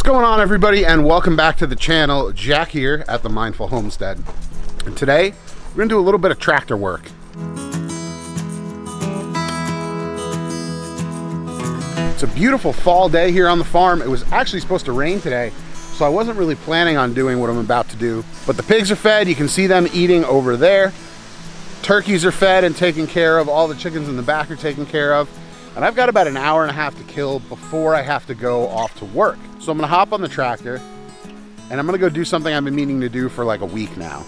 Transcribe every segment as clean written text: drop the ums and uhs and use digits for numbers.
going on, everybody, and welcome back to the channel. Jack here at the Mindful Homestead, and today we're gonna do a little bit of tractor work. It's a beautiful fall day here on the farm. It was actually supposed to rain today, so I wasn't really planning on doing what I'm about to do, but the pigs are fed. You can see them eating over there. Turkeys are fed and taken care of. All the chickens in the back are taken care of. And I've got about an hour and a half to kill before I have to go off to work. So I'm gonna hop on the tractor and I'm gonna go do something I've been meaning to do for like a week now.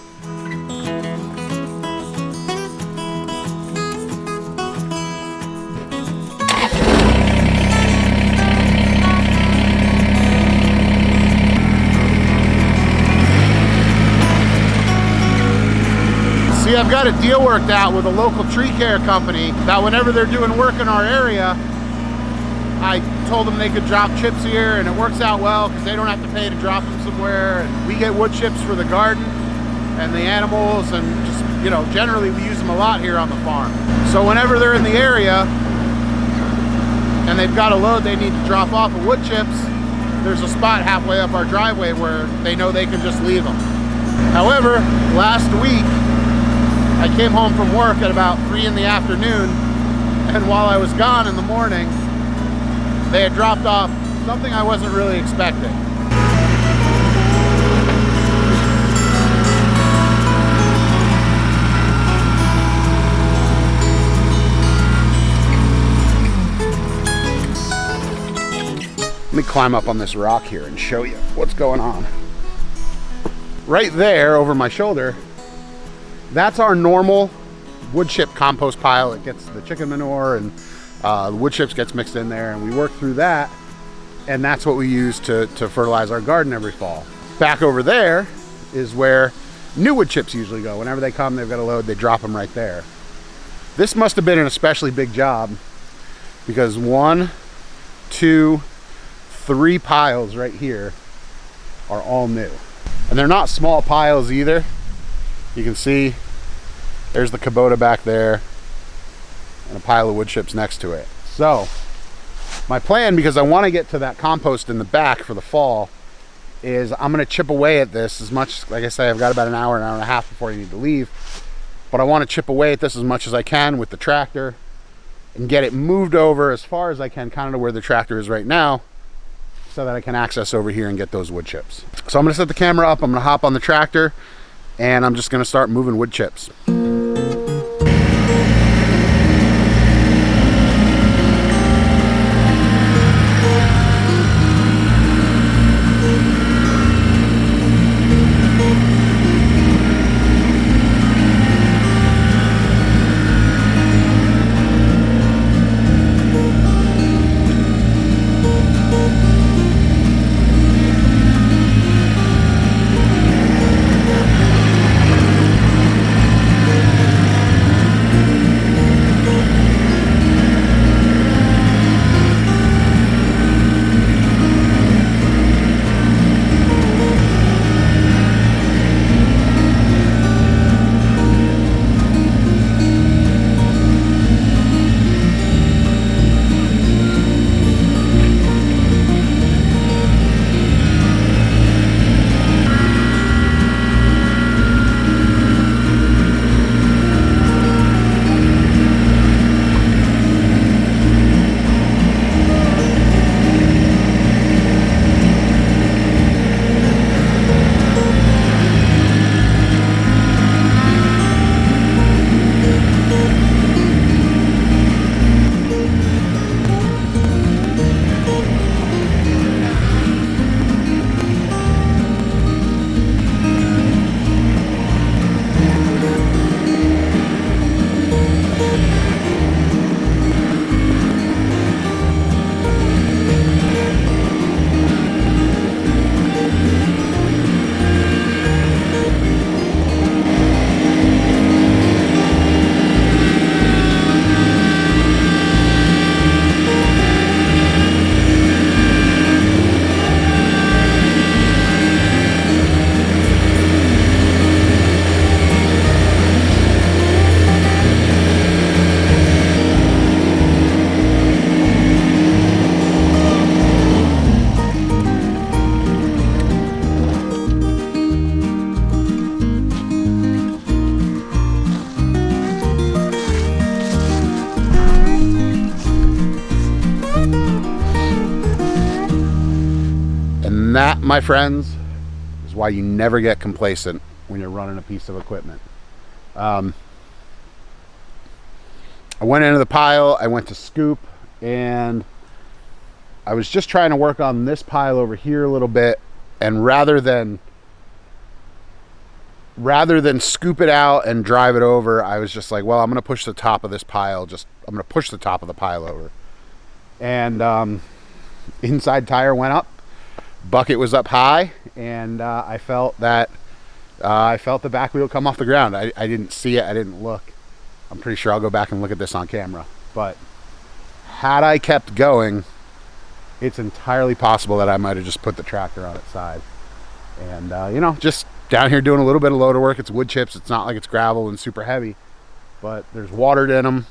See, I've got a deal worked out with a local tree care company that whenever they're doing work in our area, I told them they could drop chips here, and it works out well because they don't have to pay to drop them somewhere. And we get wood chips for the garden and the animals, and just, you know, generally we use them a lot here on the farm. So whenever they're in the area and they've got a load they need to drop off of wood chips, there's a spot halfway up our driveway where they know they can just leave them. However, last week, I came home from work at about 3 in the afternoon, and while I was gone in the morning, they had dropped off something I wasn't really expecting. Let me climb up on this rock here and show you what's going on. Right there over my shoulder, that's our normal wood chip compost pile. It gets the chicken manure and the wood chips gets mixed in there, and we work through that, and that's what we use to fertilize our garden every fall. Back over there is where new wood chips usually go. Whenever they come, they've got a load, they drop them right there. This must have been an especially big job because 1, 2, 3 piles right here are all new. And they're not small piles either. You can see there's the Kubota back there and a pile of wood chips next to it. So my plan, because I want to get to that compost in the back for the fall, is I'm going to chip away at this as much. Like I say, I've got about an hour and a half before I need to leave, but I want to chip away at this as much as I can with the tractor and get it moved over as far as I can, kind of to where the tractor is right now, so that I can access over here and get those wood chips. So I'm going to set the camera up, I'm going to hop on the tractor, and I'm just going to start moving wood chips. And that, my friends, is why you never get complacent when you're running a piece of equipment. I went into the pile, I went to scoop, and I was just trying to work on this pile over here a little bit, and rather than scoop it out and drive it over, I was just like, well, I'm gonna push the top of this pile, I'm gonna push the top of the pile over. And inside tire went up, bucket was up high, and I felt the back wheel come off the ground. I didn't see it, I didn't look. I'm pretty sure I'll go back and look at this on camera. But had I kept going, it's entirely possible that I might have just put the tractor on its side. And, you know, just down here doing a little bit of loader work. It's wood chips. It's not like it's gravel and super heavy. But there's water in them.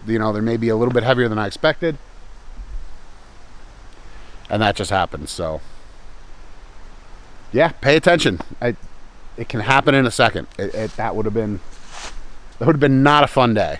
You know, they may be a little bit heavier than I expected. And that just happened. So, yeah, pay attention. It can happen in a second. That would have been not a fun day.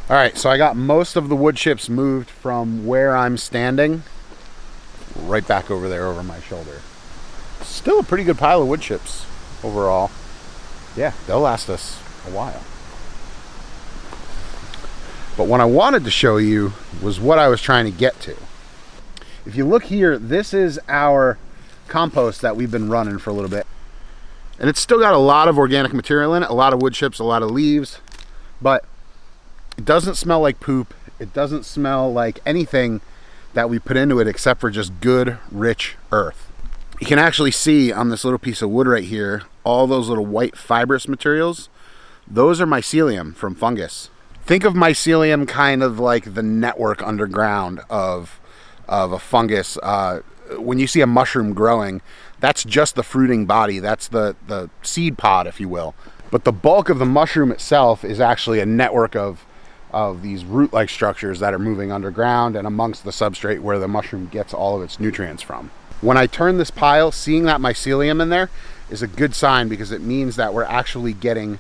All right, so I got most of the wood chips moved from where I'm standing right back over there over my shoulder. Still a pretty good pile of wood chips overall. Yeah, they'll last us a while. But what I wanted to show you was what I was trying to get to. If you look here, this is our compost that we've been running for a little bit. And it's still got a lot of organic material in it, a lot of wood chips, a lot of leaves, but it doesn't smell like poop. It doesn't smell like anything that we put into it except for just good, rich earth. You can actually see on this little piece of wood right here, all those little white fibrous materials. Those are mycelium from fungus. Think of mycelium kind of like the network underground of a fungus. When you see a mushroom growing, that's just the fruiting body. That's the seed pod, if you will. But the bulk of the mushroom itself is actually a network of these root-like structures that are moving underground and amongst the substrate where the mushroom gets all of its nutrients from. When I turned this pile, seeing that mycelium in there is a good sign, because it means that we're actually getting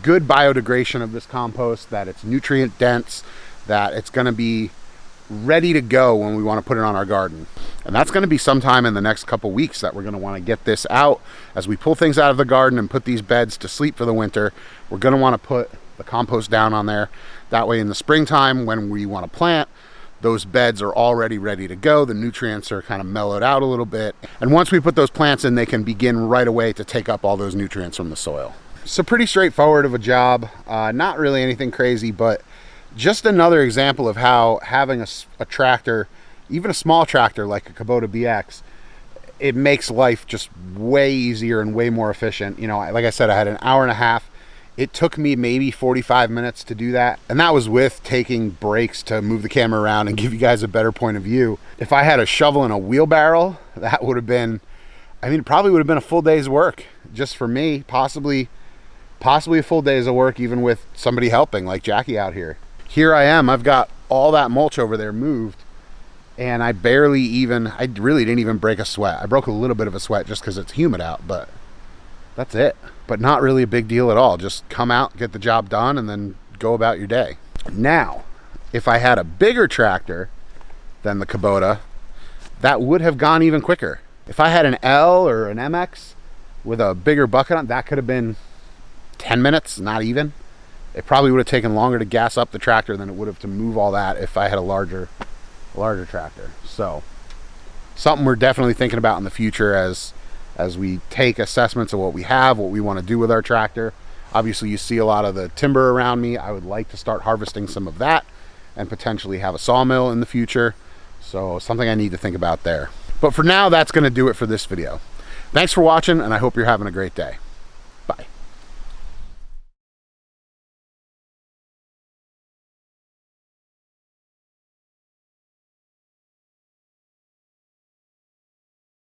good biodegradation of this compost, that it's nutrient dense, that it's going to be ready to go when we want to put it on our garden. And that's going to be sometime in the next couple weeks that we're going to want to get this out. As we pull things out of the garden and put these beds to sleep for the winter, we're going to want to put the compost down on there. That way in the springtime, when we want to plant, those beds are already ready to go. The nutrients are kind of mellowed out a little bit. And once we put those plants in, they can begin right away to take up all those nutrients from the soil. So pretty straightforward of a job. Not really anything crazy, but just another example of how having a tractor, even a small tractor like a Kubota BX, it makes life just way easier and way more efficient. You know, like I said, I had an hour and a half. It took me maybe 45 minutes to do that. And that was with taking breaks to move the camera around and give you guys a better point of view. If I had a shovel and a wheelbarrow, that would have been, I mean, it probably would have been a full day's work just for me, possibly a full day's of work, even with somebody helping like Jackie out here. Here I am, I've got all that mulch over there moved, and I really didn't even break a sweat. I broke a little bit of a sweat just because it's humid out, but that's it. But not really a big deal at all. Just come out, get the job done, and then go about your day. Now, if I had a bigger tractor than the Kubota, that would have gone even quicker. If I had an L or an MX with a bigger bucket on, that could have been 10 minutes, not even. It probably would have taken longer to gas up the tractor than it would have to move all that if I had a larger tractor. So something we're definitely thinking about in the future as we take assessments of what we have, what we want to do with our tractor. Obviously you see a lot of the timber around me. I would like to start harvesting some of that and potentially have a sawmill in the future. So something I need to think about there. But for now, that's going to do it for this video. Thanks for watching, and I hope you're having a great day.